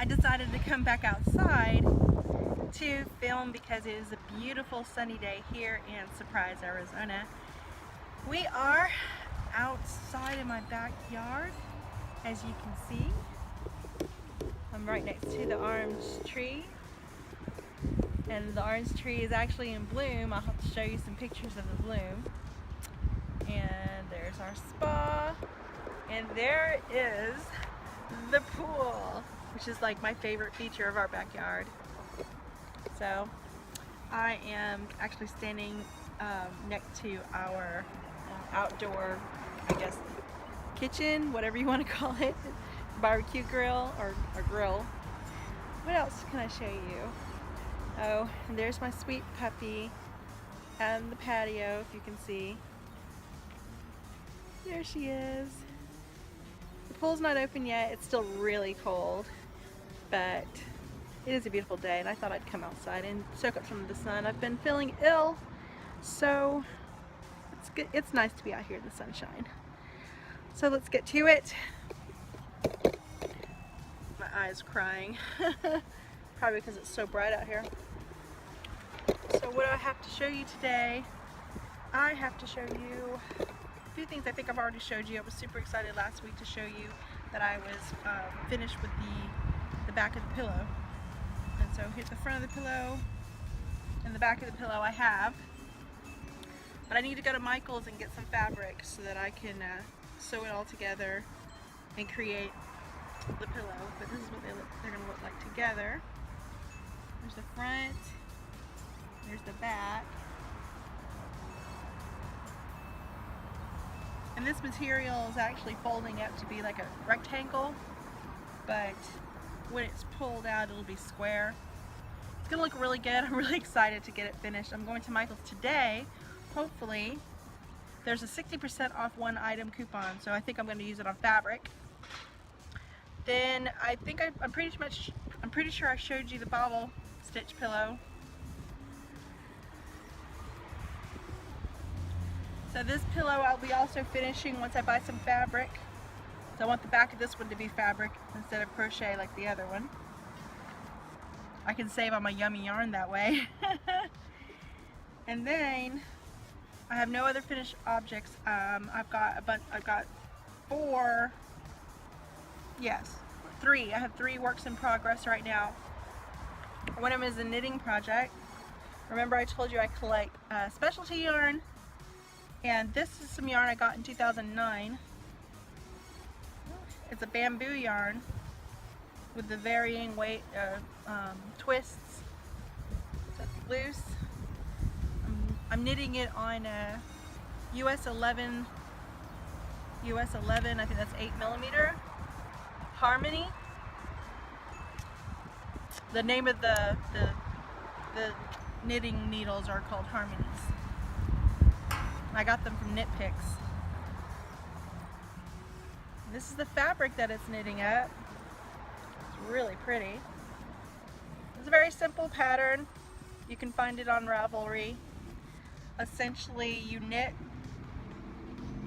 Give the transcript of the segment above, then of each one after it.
I decided to come back outside to film because it is a beautiful sunny day here in Surprise, Arizona. We are outside in my backyard, as you can see. I'm right next to the orange tree, and the orange tree is actually in bloom. I'll have to show you some pictures of the bloom. And there's our spa, and there is the pool, which is like my favorite feature of our backyard. So I am actually standing next to our outdoor, I guess, kitchen, whatever you want to call it, barbecue grill or grill. What else can I show you? Oh, and there's my sweet puppy and the patio, if you can see. There she is. The pool's not open yet. It's still really cold, but it is a beautiful day, and I thought I'd come outside and soak up some of the sun. I've been feeling ill, so it's good. It's nice to be out here in the sunshine. So let's get to it. My eye's crying. Probably because it's so bright out here. So what do I have to show you today? I have to show you a few things I think I've already showed you. I was super excited last week to show you that I was finished with the back of the pillow. And so here's the front of the pillow and the back of the pillow I have. But I need to go to Michael's and get some fabric so that I can sew it all together and create the pillow. But this is what they're going to look like together. There's the front, there's the back. And this material is actually folding up to be like a rectangle, but when it's pulled out, it'll be square. It's gonna look really good. I'm really excited to get it finished. I'm going to Michael's today. Hopefully, there's a 60% off one item coupon, so I think I'm going to use it on fabric. Then I think I'm pretty sure I showed you the bobble stitch pillow. So this pillow I'll be also finishing once I buy some fabric. So I want the back of this one to be fabric instead of crochet like the other one. I can save on my yummy yarn that way. And then I have no other finished objects. I've got three. I have 3 works in progress right now. One of them is a knitting project. Remember I told you I collect specialty yarn. And this is some yarn I got in 2009. It's a bamboo yarn with the varying weight twists. So it's loose. I'm knitting it on US 11, I think that's 8mm Harmony. The name of the knitting needles are called Harmonies. I got them from Knit Picks. This is the fabric that it's knitting up. It's really pretty. It's a very simple pattern. You can find it on Ravelry. Essentially, you knit.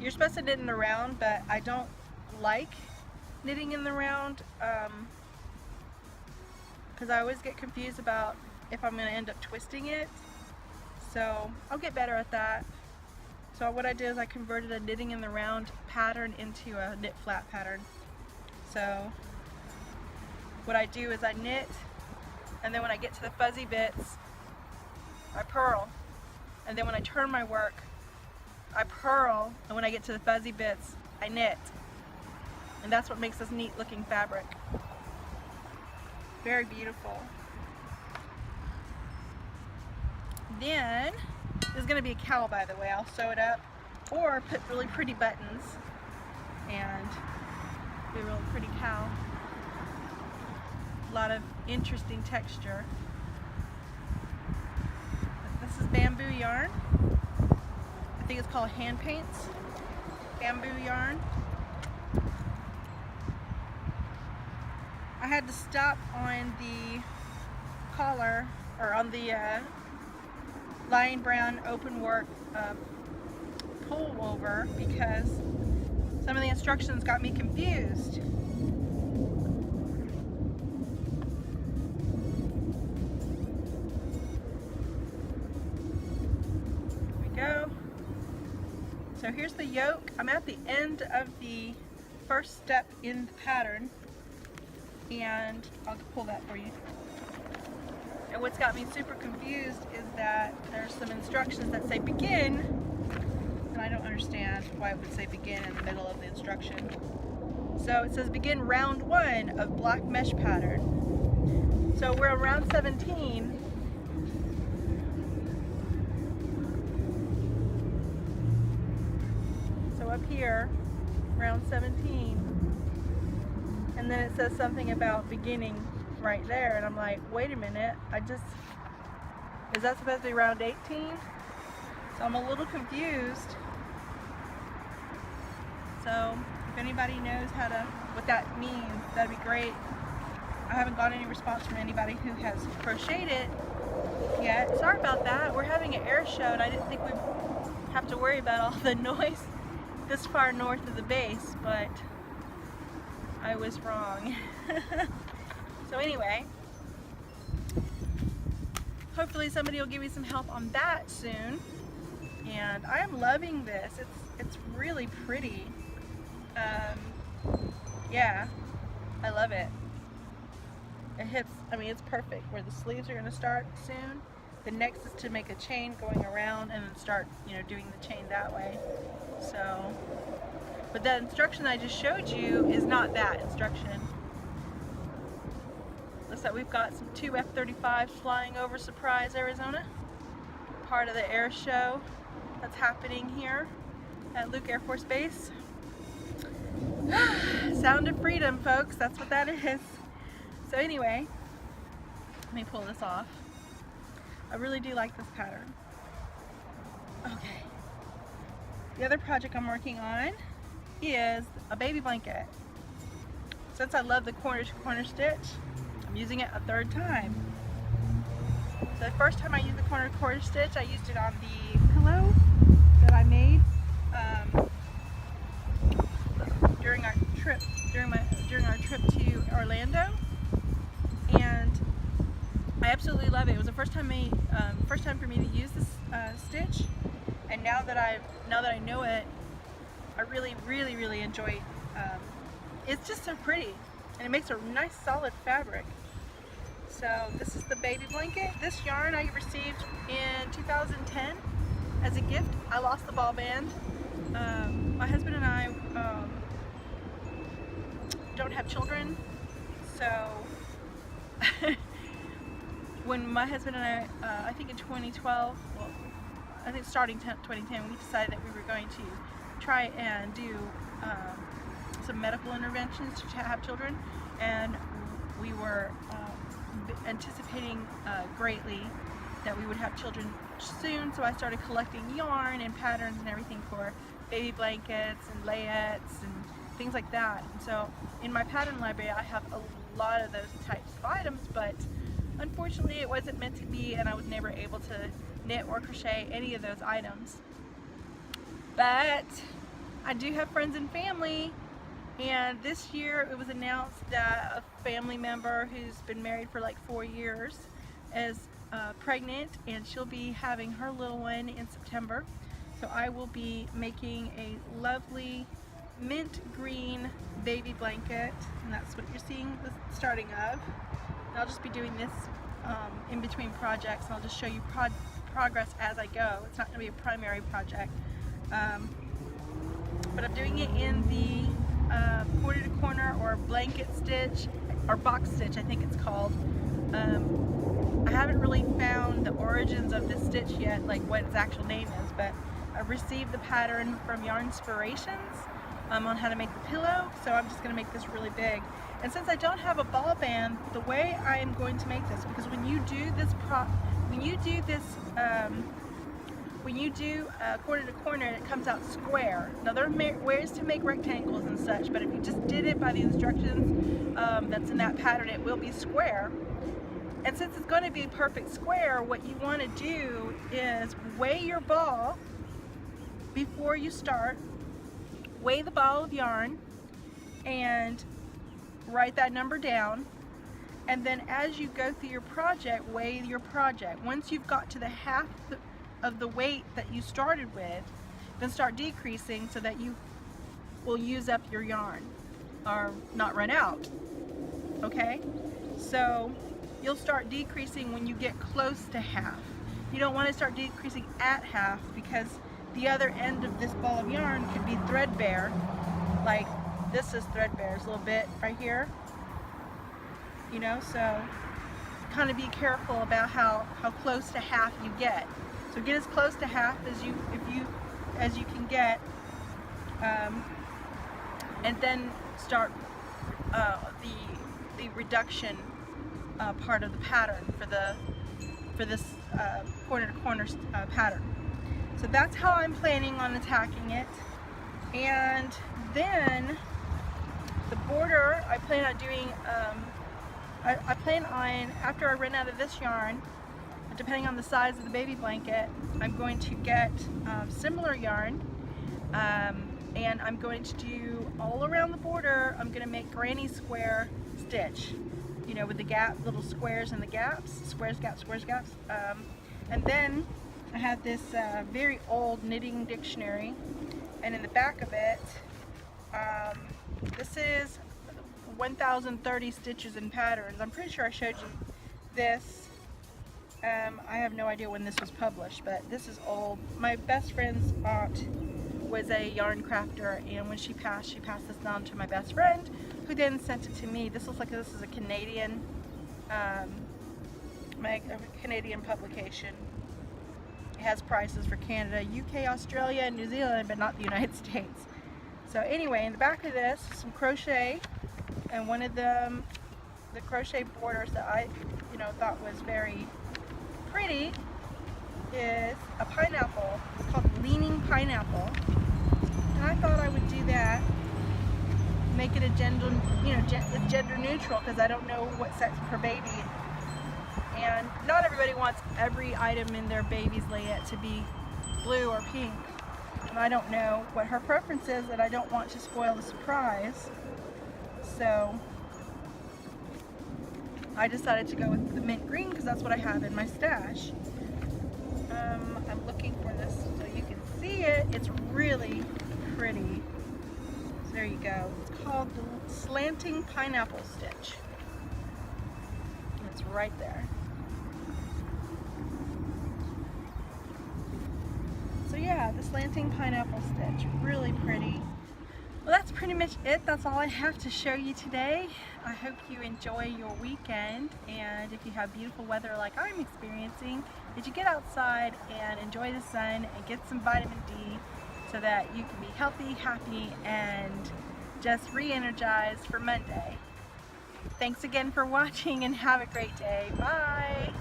You're supposed to knit in the round, but I don't like knitting in the round because I always get confused about if I'm going to end up twisting it. So I'll get better at that. So what I did is I converted a knitting in the round pattern into a knit flat pattern. So what I do is I knit, and then when I get to the fuzzy bits, I purl. And then when I turn my work, I purl, and when I get to the fuzzy bits, I knit. And that's what makes this neat looking fabric. Very beautiful. Then, this is going to be a cowl, by the way. I'll sew it up or put really pretty buttons and be a really pretty cowl. A lot of interesting texture. This is bamboo yarn. I think it's called hand paints. Bamboo yarn. I had to stop on the collar, or on the Lion Brown open work pullover, because some of the instructions got me confused. So here's the yoke. I'm at the end of the first step in the pattern, and I'll pull that for you. And what's got me super confused is that there's some instructions that say begin, and I don't understand why it would say begin in the middle of the instruction. So it says begin round 1 of black mesh pattern. So we're on round 17. So up here, round 17, and then it says something about beginning right there, and I'm like, wait a minute, is that supposed to be round 18? So I'm a little confused. So if anybody knows what that means, that'd be great. I haven't got any response from anybody who has crocheted it yet. Sorry about that. We're having an air show, and I didn't think we'd have to worry about all the noise this far north of the base, but I was wrong. So anyway, hopefully somebody will give me some help on that soon. And I am loving this. It's really pretty. Yeah, I love it. It hits, I mean, it's perfect. Where the sleeves are going to start soon. The next is to make a chain going around and then start, doing the chain that way. So, but that instruction I just showed you is not that instruction. Looks like we've got some 2 F-35s flying over Surprise, Arizona. Part of the air show that's happening here at Luke Air Force Base. Sound of freedom, folks. That's what that is. So anyway, let me pull this off. I really do like this pattern. Okay. The other project I'm working on is a baby blanket. Since I love the corner-to-corner stitch, I'm using it a 3rd time. So the first time I used the corner-to-corner stitch, I used it on the pillow that I made during our trip to Orlando, and I absolutely love it. It was the first time for me to use this stitch, and now that I know it, I really enjoy it. It's just so pretty, and it makes a nice solid fabric. So this is the baby blanket. This yarn I received in 2010 as a gift. I lost the ball band. My husband and I don't have children, so when my husband and I think in 2012, well, I think starting 2010, we decided that we were going to try and do some medical interventions to have children, and we were anticipating greatly that we would have children soon, so I started collecting yarn and patterns and everything for baby blankets and layettes and things like that. And so in my pattern library I have a lot of those types of items, but unfortunately it wasn't meant to be, and I was never able to knit or crochet any of those items. But I do have friends and family, and this year it was announced that a family member who's been married for like 4 years is pregnant, and she'll be having her little one in September. So I will be making a lovely mint green baby blanket, and that's what you're seeing the starting of. And I'll just be doing this in between projects, and I'll just show you progress as I go. It's not going to be a primary project, but I'm doing it in the corner to corner or blanket stitch, or box stitch I think it's called. I haven't really found the origins of this stitch yet, like what its actual name is, but I received the pattern from Yarnspirations on how to make the pillow, so I'm just going to make this really big. And since I don't have a ball band, the way I am going to make this, because when you do corner to corner, it comes out square. Now there are ways to make rectangles and such, but if you just did it by the instructions that's in that pattern, it will be square. And since it's going to be a perfect square, what you want to do is weigh your ball before you start. Weigh the ball of yarn and write that number down, and then as you go through your project, weigh your project. Once you've got to the half of the weight that you started with, then start decreasing so that you will use up your yarn or not run out. Okay, so you'll start decreasing when you get close to half. You don't want to start decreasing at half because the other end of this ball of yarn could be threadbare. Like this is threadbare, there's a little bit right here, you know, so kind of be careful about how close to half you get. So get as close to half as you can get, and then start the reduction part of the pattern for this corner to corner pattern. So that's how I'm planning on attacking it. And then the border, I plan on doing, I plan on, after I run out of this yarn, depending on the size of the baby blanket, I'm going to get similar yarn, and I'm going to do all around the border. I'm going to make granny square stitch, you know, with the gap, little squares in the gaps, squares, gaps, squares, gaps. And then I have this very old knitting dictionary, and in the back of it, this is 1030 stitches and patterns. I'm pretty sure I showed you this. I have no idea when this was published, but this is old. My best friend's aunt was a yarn crafter, and when she passed this down to my best friend, who then sent it to me. This looks like this is a Canadian, Canadian publication. It has prices for Canada, UK, Australia, and New Zealand, but not the United States. So anyway, in the back of this, some crochet, and one of the crochet borders that I, thought was very pretty is a pineapple. It's called Leaning Pineapple, and I thought I would do that, make it a gender, gender neutral, because I don't know what sex per baby, and not everybody wants every item in their baby's layette to be blue or pink, and I don't know what her preference is, and I don't want to spoil the surprise, so I decided to go with the mint green because that's what I have in my stash. I'm looking for this so you can see it. It's really pretty. So there you go. It's called the Slanting Pineapple Stitch. It's right there. So yeah, the Slanting Pineapple Stitch. Really pretty. Well, that's pretty much it. That's all I have to show you today. I hope you enjoy your weekend, and if you have beautiful weather like I'm experiencing, that you get outside and enjoy the sun and get some vitamin D so that you can be healthy, happy, and just re-energized for Monday. Thanks again for watching, and have a great day. Bye!